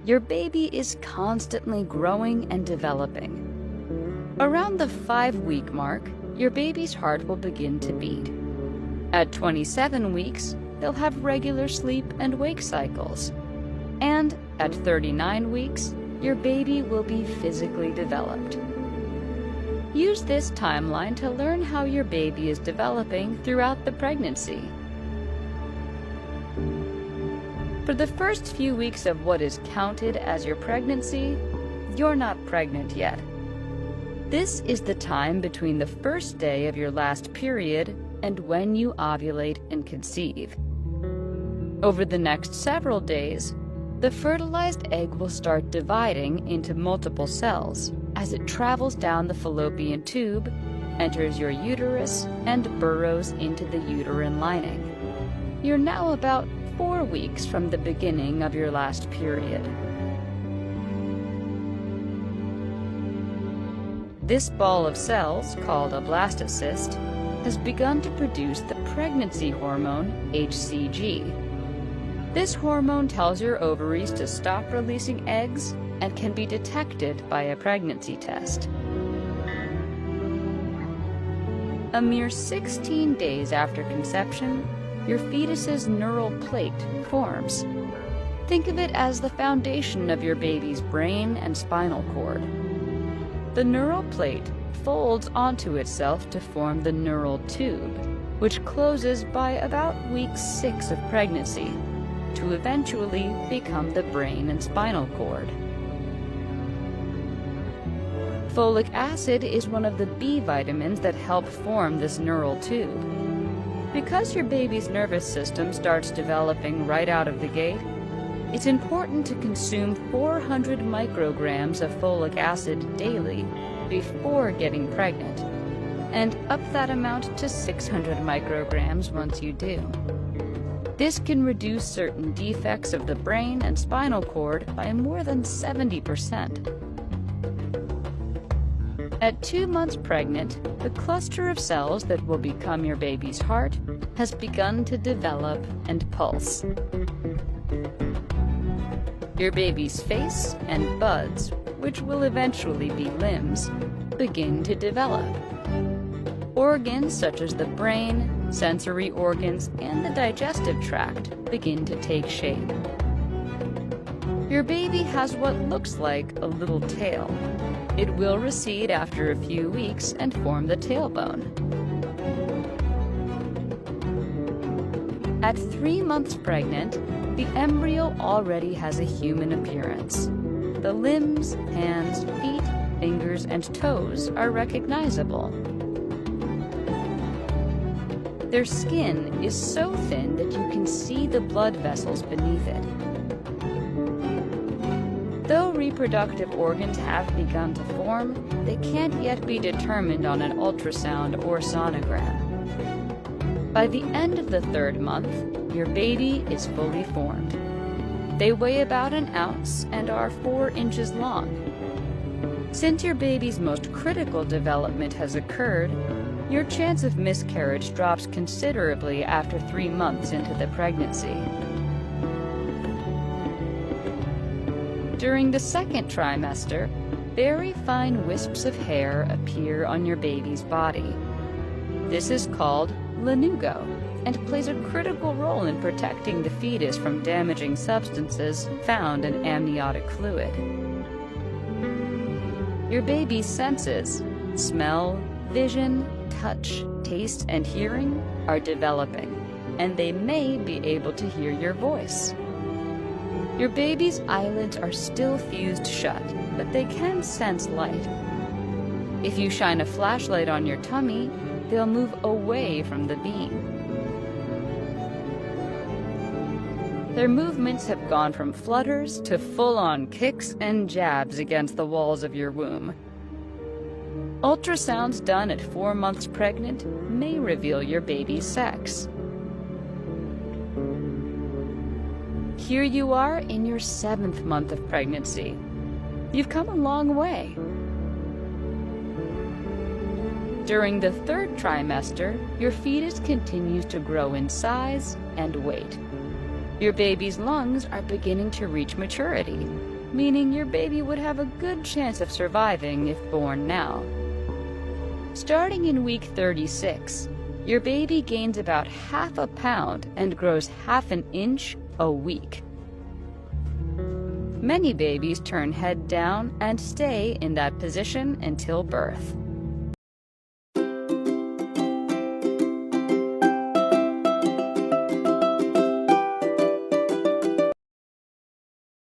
your baby is constantly growing and developing. Around the 5-week mark, your baby's heart will begin to beat. At 27 weeks, they'll have regular sleep and wake cycles. And at 39 weeks, your baby will be physically developed. Use this timeline to learn how your baby is developing throughout the pregnancy. For the first few weeks of what is counted as your pregnancy, you're not pregnant yet. This is the time between the first day of your last period and when you ovulate and conceive. Over the next several days, the fertilized egg will start dividing into multiple cells as it travels down the fallopian tube, enters your uterus, and burrows into the uterine lining. You're now about 4 weeks from the beginning of your last period. This ball of cells, called a blastocyst, has begun to produce the pregnancy hormone HCG. This hormone tells your ovaries to stop releasing eggs and can be detected by a pregnancy test. A mere 16 days after conception, your fetus's neural plate forms. Think of it as the foundation of your baby's brain and spinal cord. The neural plate folds onto itself to form the neural tube, which closes by about week 6 of pregnancy, to eventually become the brain and spinal cord. Folic acid is one of the B vitamins that help form this neural tube. Because your baby's nervous system starts developing right out of the gate, it's important to consume 400 micrograms of folic acid daily before getting pregnant, and up that amount to 600 micrograms once you do. This can reduce certain defects of the brain and spinal cord by more than 70%. At 2 months pregnant, the cluster of cells that will become your baby's heart has begun to develop and pulse. Your baby's face and buds, which will eventually be limbs, begin to develop. Organs such as the brain, sensory organs, and the digestive tract begin to take shape. Your baby has what looks like a little tail. It will recede after a few weeks and form the tailbone. At 3 months pregnant, the embryo already has a human appearance. The limbs, hands, feet, fingers, and toes are recognizable. Their skin is so thin that you can see the blood vessels beneath it. Though reproductive organs have begun to form, they can't yet be determined on an ultrasound or sonogram. By the end of the 3rd month, your baby is fully formed. They weigh about an ounce and are 4 inches long. Since your baby's most critical development has occurred, your chance of miscarriage drops considerably after 3 months into the pregnancy. During the 2nd trimester, very fine wisps of hair appear on your baby's body. This is called lanugo and plays a critical role in protecting the fetus from damaging substances found in amniotic fluid. Your baby's senses, smell, vision, touch, taste, and hearing are developing, and they may be able to hear your voice. Your baby's eyelids are still fused shut, but they can sense light. If you shine a flashlight on your tummy, they'll move away from the beam. Their movements have gone from flutters to full-on kicks and jabs against the walls of your womb. Ultrasounds done at 4 months pregnant may reveal your baby's sex. Here you are in your 7th month of pregnancy. You've come a long way. During the 3rd trimester, your fetus continues to grow in size and weight. Your baby's lungs are beginning to reach maturity. meaning your baby would have a good chance of surviving if born now. Starting in week 36, your baby gains about half a pound and grows half an inch a week. Many babies turn head down and stay in that position until birth.